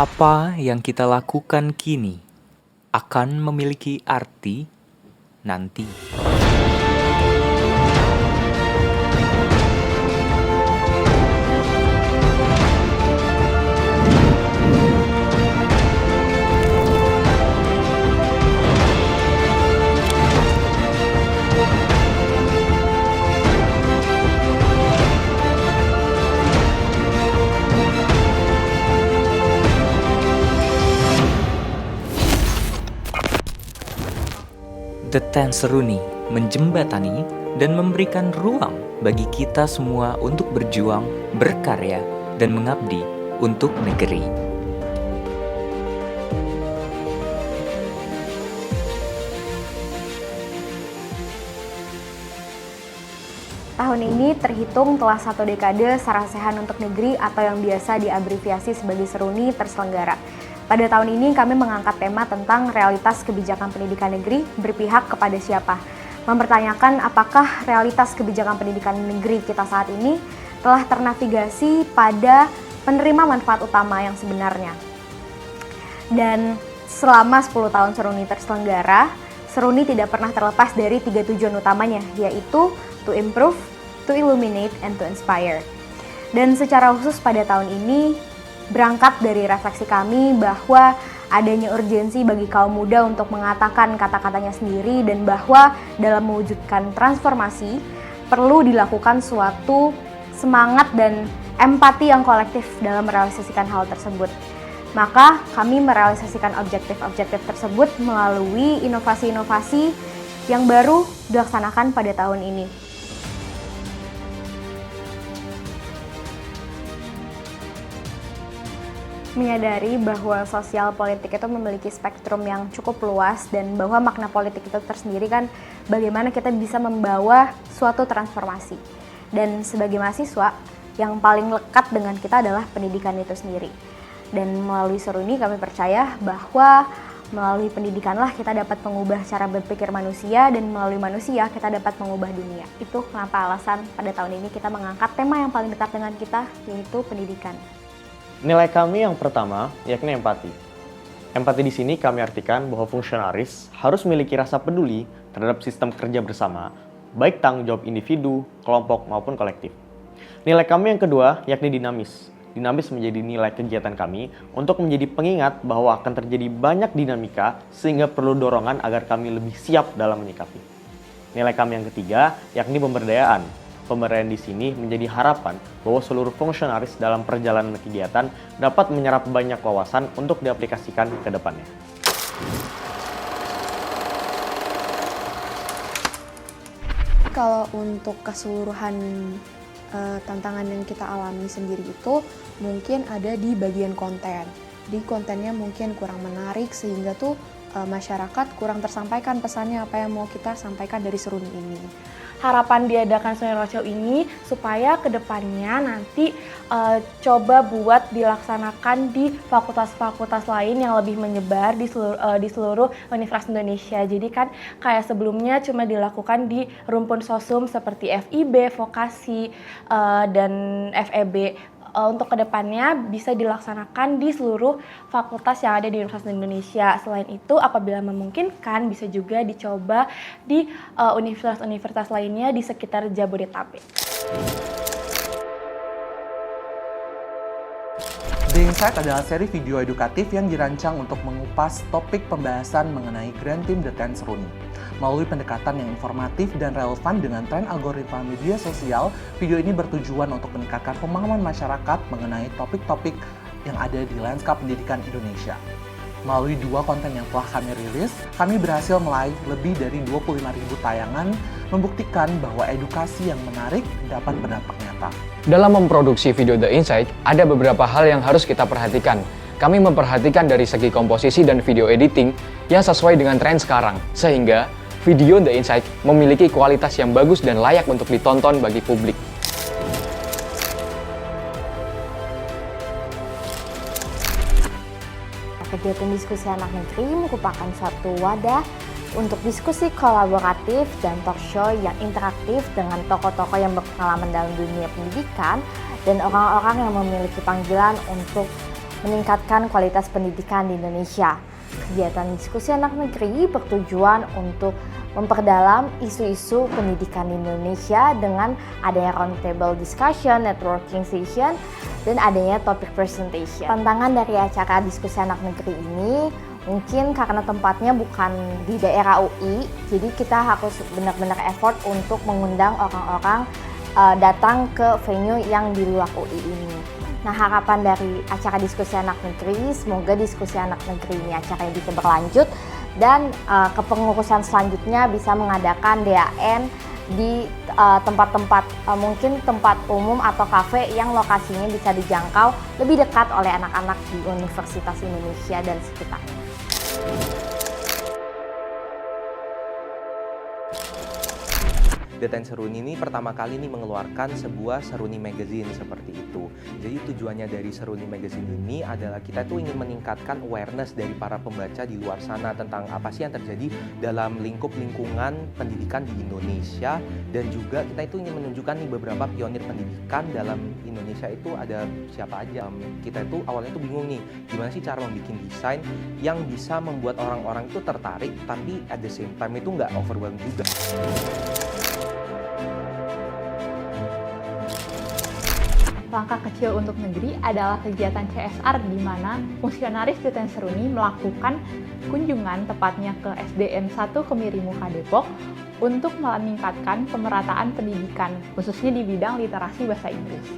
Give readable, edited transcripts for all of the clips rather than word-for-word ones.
Apa yang kita lakukan kini akan memiliki arti nanti. The Ten Seruni menjembatani dan memberikan ruang bagi kita semua untuk berjuang, berkarya, dan mengabdi untuk negeri. Tahun ini terhitung telah 1 dekade Sarasehan untuk Negeri atau yang biasa diabreviasi sebagai Seruni terselenggara. Pada tahun ini kami mengangkat tema tentang realitas kebijakan pendidikan negeri berpihak kepada siapa. Mempertanyakan apakah realitas kebijakan pendidikan negeri kita saat ini telah ternavigasi pada penerima manfaat utama yang sebenarnya. Dan selama 10 tahun Seruni terselenggara, Seruni tidak pernah terlepas dari 3 tujuan utamanya, yaitu to improve, to illuminate, and to inspire. Dan secara khusus pada tahun ini, berangkat dari refleksi kami bahwa adanya urgensi bagi kaum muda untuk mengatakan kata-katanya sendiri dan bahwa dalam mewujudkan transformasi perlu dilakukan suatu semangat dan empati yang kolektif dalam merealisasikan hal tersebut. Maka kami merealisasikan objektif-objektif tersebut melalui inovasi-inovasi yang baru dilaksanakan pada tahun ini. Menyadari bahwa sosial politik itu memiliki spektrum yang cukup luas dan bahwa makna politik itu tersendiri kan bagaimana kita bisa membawa suatu transformasi. Dan sebagai mahasiswa, yang paling lekat dengan kita adalah pendidikan itu sendiri. Dan melalui Seruni kami percaya bahwa melalui pendidikanlah kita dapat mengubah cara berpikir manusia dan melalui manusia kita dapat mengubah dunia. Itu kenapa alasan pada tahun ini kita mengangkat tema yang paling dekat dengan kita, yaitu pendidikan. Nilai kami yang pertama yakni empati. Empati di sini kami artikan bahwa fungsionaris harus memiliki rasa peduli terhadap sistem kerja bersama, baik tanggung jawab individu, kelompok maupun kolektif. Nilai kami yang kedua yakni dinamis. Dinamis menjadi nilai kegiatan kami untuk menjadi pengingat bahwa akan terjadi banyak dinamika sehingga perlu dorongan agar kami lebih siap dalam menyikapi. Nilai kami yang ketiga yakni pemberdayaan. Pemberdayaan di sini menjadi harapan bahwa seluruh fungsionaris dalam perjalanan kegiatan dapat menyerap banyak wawasan untuk diaplikasikan ke depannya. Kalau untuk keseluruhan tantangan yang kita alami sendiri itu mungkin ada di bagian konten. Di kontennya mungkin kurang menarik sehingga tuh masyarakat kurang tersampaikan pesannya apa yang mau kita sampaikan dari Seruni ini. Harapan diadakan Seruni Roadshow ini supaya kedepannya nanti coba buat dilaksanakan di fakultas-fakultas lain yang lebih menyebar di seluruh Universitas Indonesia. Jadi kan kayak sebelumnya cuma dilakukan di rumpun sosum seperti FIB, Vokasi, dan FEB. Untuk kedepannya bisa dilaksanakan di seluruh fakultas yang ada di Universitas Indonesia. Selain itu, apabila memungkinkan bisa juga dicoba di universitas-universitas lainnya di sekitar Jabodetabek. The Insight adalah seri video edukatif yang dirancang untuk mengupas topik pembahasan mengenai Grand Team The Ten Seruni. Melalui pendekatan yang informatif dan relevan dengan tren algoritma media sosial, video ini bertujuan untuk meningkatkan pemahaman masyarakat mengenai topik-topik yang ada di lanskap pendidikan Indonesia. Melalui 2 konten yang telah kami rilis, kami berhasil meraih lebih dari 25.000 tayangan, membuktikan bahwa edukasi yang menarik dapat berdampak nyata. Dalam memproduksi video The Insight, ada beberapa hal yang harus kita perhatikan. Kami memperhatikan dari segi komposisi dan video editing yang sesuai dengan tren sekarang, sehingga video The Insight memiliki kualitas yang bagus dan layak untuk ditonton bagi publik. Kegiatan diskusi anak negeri merupakan suatu wadah untuk diskusi kolaboratif dan talk show yang interaktif dengan tokoh-tokoh yang berpengalaman dalam dunia pendidikan dan orang-orang yang memiliki panggilan untuk meningkatkan kualitas pendidikan di Indonesia. Kegiatan diskusi anak negeri bertujuan untuk memperdalam isu-isu pendidikan di Indonesia dengan adanya roundtable discussion, networking session, dan adanya topic presentation. Tantangan dari acara diskusi anak negeri ini mungkin karena tempatnya bukan di daerah UI, jadi kita harus benar-benar effort untuk mengundang orang-orang datang ke venue yang di luar UI ini. Nah, harapan dari acara diskusi anak negeri, semoga diskusi anak negeri ini acaranya bisa berlanjut dan kepengurusan selanjutnya bisa mengadakan DAN di tempat-tempat mungkin tempat umum atau kafe yang lokasinya bisa dijangkau lebih dekat oleh anak-anak di Universitas Indonesia dan sekitarnya. DTN Seruni ini pertama kali mengeluarkan sebuah Seruni Magazine seperti itu. Jadi tujuannya dari Seruni Magazine ini adalah kita tuh ingin meningkatkan awareness dari para pembaca di luar sana tentang apa sih yang terjadi dalam lingkungan pendidikan di Indonesia, dan juga kita itu ingin menunjukkan beberapa pionir pendidikan dalam Indonesia itu ada siapa aja. Kita itu awalnya tuh bingung nih, gimana sih cara membuat desain yang bisa membuat orang-orang itu tertarik tapi at the same time itu nggak overwhelmed juga. Langkah kecil untuk negeri adalah kegiatan CSR di mana fungsionaris DTN Seruni melakukan kunjungan tepatnya ke SDN 1 Kemirimuka Depok untuk meningkatkan pemerataan pendidikan, khususnya di bidang literasi bahasa Inggris.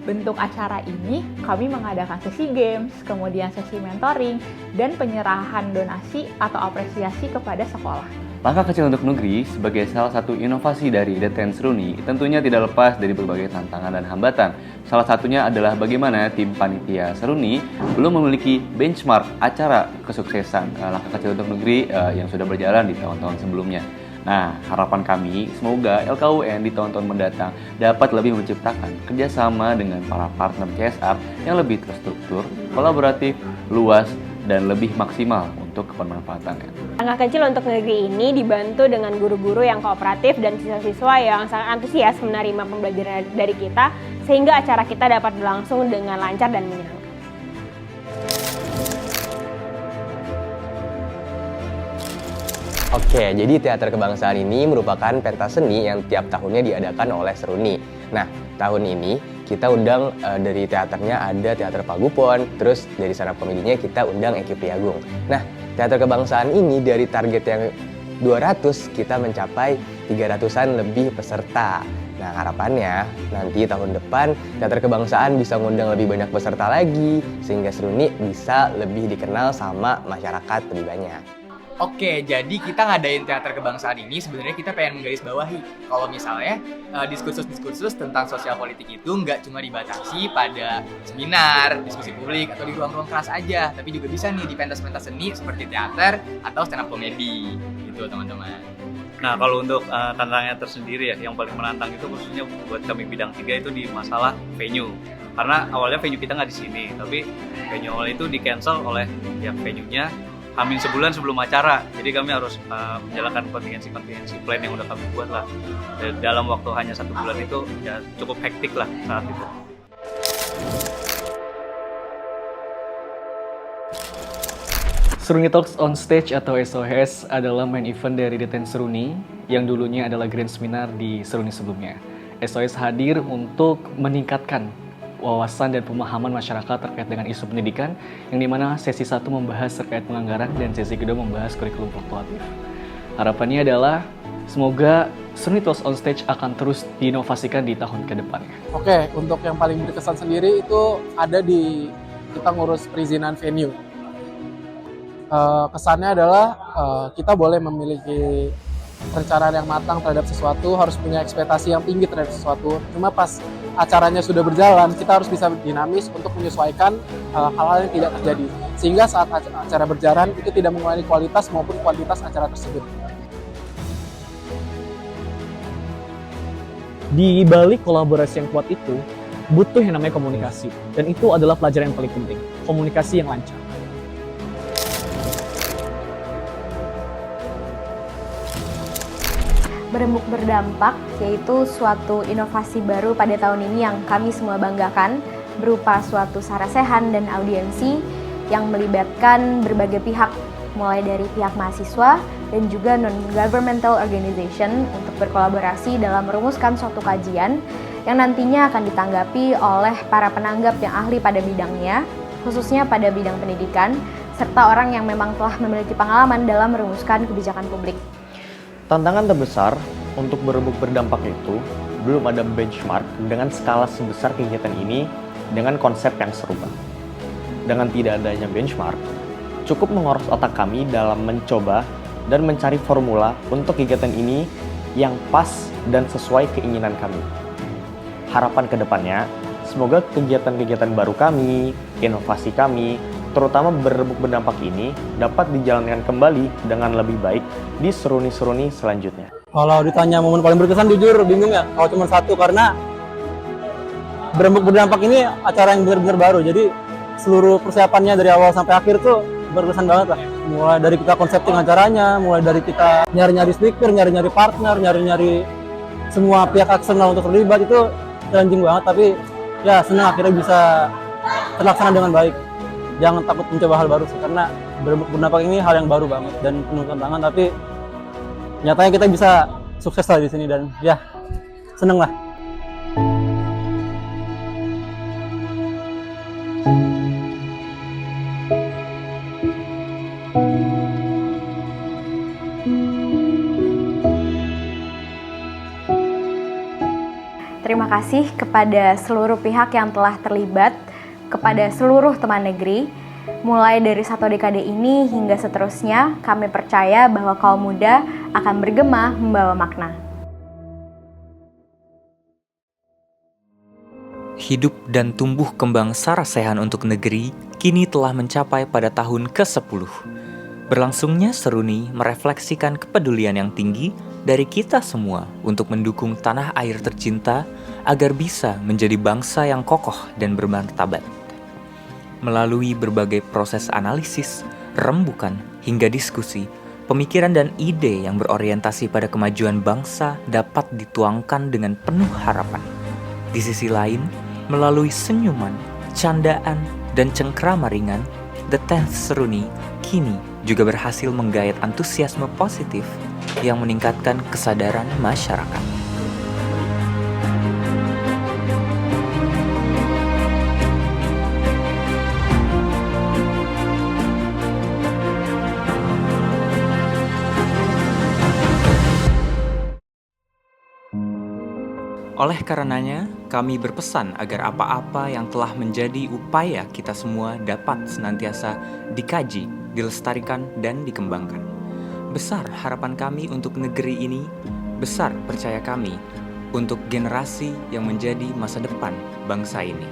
Bentuk acara ini kami mengadakan sesi games, kemudian sesi mentoring, dan penyerahan donasi atau apresiasi kepada sekolah. Langkah kecil untuk negeri sebagai salah satu inovasi dari DTN Seruni tentunya tidak lepas dari berbagai tantangan dan hambatan. Salah satunya adalah bagaimana tim panitia Seruni belum memiliki benchmark acara kesuksesan langkah kecil untuk negeri yang sudah berjalan di tahun-tahun sebelumnya. Nah, harapan kami semoga LKUN di tahun-tahun mendatang dapat lebih menciptakan kerjasama dengan para partner CSR yang lebih terstruktur, kolaboratif, luas, dan lebih maksimal untuk pemanfaatannya. Langkah kecil untuk negeri ini dibantu dengan guru-guru yang kooperatif dan siswa-siswa yang sangat antusias menerima pembelajaran dari kita, sehingga acara kita dapat berlangsung dengan lancar dan menyenangkan. Oke, jadi teater kebangsaan ini merupakan pentas seni yang tiap tahunnya diadakan oleh Seruni. Nah, tahun ini kita undang dari teaternya ada Teater Pagupon, terus dari stand up komedinya kita undang Eki Priagung. Nah, teater kebangsaan ini dari target yang 200 kita mencapai 300-an lebih peserta. Nah, harapannya nanti tahun depan teater kebangsaan bisa ngundang lebih banyak peserta lagi, sehingga Seruni bisa lebih dikenal sama masyarakat lebih banyak. Oke, jadi kita ngadain teater kebangsaan ini sebenarnya kita pengen menggarisbawahi kalau misalnya diskursus-diskursus tentang sosial politik itu nggak cuma dibatasi pada seminar, diskusi publik, atau di ruang-ruang kelas aja, tapi juga bisa nih di pentas-pentas seni seperti teater atau stand up comedy gitu teman-teman. Nah, kalau untuk tantangannya tersendiri ya, yang paling menantang itu khususnya buat kami bidang 3 itu di masalah venue. Karena awalnya venue kita nggak di sini, tapi venue awal itu di-cancel oleh pihak venue-nya hamin sebulan sebelum acara. Jadi kami harus menjalankan kontingensi plan yang udah kami buat lah. Dan dalam waktu hanya 1 bulan itu ya cukup hektik lah saat itu. Seruni Talks on Stage atau SOS adalah main event dari DTN Seruni yang dulunya adalah grand seminar di Seruni sebelumnya. SOS hadir untuk meningkatkan wawasan dan pemahaman masyarakat terkait dengan isu pendidikan, yang dimana sesi 1 membahas terkait penganggaran dan sesi kedua membahas kurikulum fluktuatif. Harapannya adalah semoga Seruni Talks on Stage akan terus diinovasikan di tahun ke depannya. Oke, untuk yang paling berkesan sendiri itu ada di kita ngurus perizinan venue. Kesannya adalah kita boleh memiliki perencanaan yang matang terhadap sesuatu, harus punya ekspektasi yang tinggi terhadap sesuatu. Cuma pas acaranya sudah berjalan, kita harus bisa dinamis untuk menyesuaikan hal-hal yang tidak terjadi. Sehingga saat acara berjalan, itu tidak mengurangi kualitas maupun kuantitas acara tersebut. Di balik kolaborasi yang kuat itu, butuh yang namanya komunikasi. Dan itu adalah pelajaran yang paling penting, komunikasi yang lancar. Berembuk berdampak, yaitu suatu inovasi baru pada tahun ini yang kami semua banggakan. berupa suatu sarasehan dan audiensi yang melibatkan berbagai pihak, mulai dari pihak mahasiswa dan juga non-governmental organization untuk berkolaborasi dalam merumuskan suatu kajian yang nantinya akan ditanggapi oleh para penanggap yang ahli pada bidangnya, khususnya pada bidang pendidikan, serta orang yang memang telah memiliki pengalaman dalam merumuskan kebijakan publik. Tantangan terbesar untuk berembuk berdampak itu, belum ada benchmark dengan skala sebesar kegiatan ini dengan konsep yang serupa. Dengan tidak adanya benchmark, cukup mengoros otak kami dalam mencoba dan mencari formula untuk kegiatan ini yang pas dan sesuai keinginan kami. Harapan kedepannya, semoga kegiatan-kegiatan baru kami, inovasi kami, terutama berembuk berdampak ini dapat dijalankan kembali dengan lebih baik di seruni-seruni selanjutnya. Kalau ditanya momen paling berkesan, jujur bingung ya. Kalau cuma satu, karena berembuk berdampak ini acara yang benar-benar baru. Jadi seluruh persiapannya dari awal sampai akhir tuh berkesan banget lah. Mulai dari kita konsepting acaranya, mulai dari kita nyari-nyari speaker, nyari-nyari partner, nyari-nyari semua pihak eksternal untuk terlibat, itu challenging banget. Tapi ya senang akhirnya bisa terlaksana dengan baik. Jangan takut mencoba hal baru sih, karena berembuk berdampak ini hal yang baru banget dan penuh tantangan. Tapi nyatanya kita bisa sukses lah di sini dan ya seneng lah. Terima kasih kepada seluruh pihak yang telah terlibat, kepada seluruh teman negeri. Mulai dari satu dekade ini hingga seterusnya, kami percaya bahwa kaum muda akan bergema membawa makna. Hidup dan tumbuh kembang sarasehan untuk negeri kini telah mencapai pada tahun ke-10. Berlangsungnya seruni merefleksikan kepedulian yang tinggi dari kita semua untuk mendukung tanah air tercinta agar bisa menjadi bangsa yang kokoh dan bermartabat. Melalui berbagai proses analisis, rembukan, hingga diskusi, pemikiran dan ide yang berorientasi pada kemajuan bangsa dapat dituangkan dengan penuh harapan. Di sisi lain, melalui senyuman, candaan, dan cengkrama ringan, The 10th Seruni kini juga berhasil menggait antusiasme positif yang meningkatkan kesadaran masyarakat. Oleh karenanya, kami berpesan agar apa-apa yang telah menjadi upaya kita semua dapat senantiasa dikaji, dilestarikan, dan dikembangkan. Besar harapan kami untuk negeri ini, besar percaya kami untuk generasi yang menjadi masa depan bangsa ini.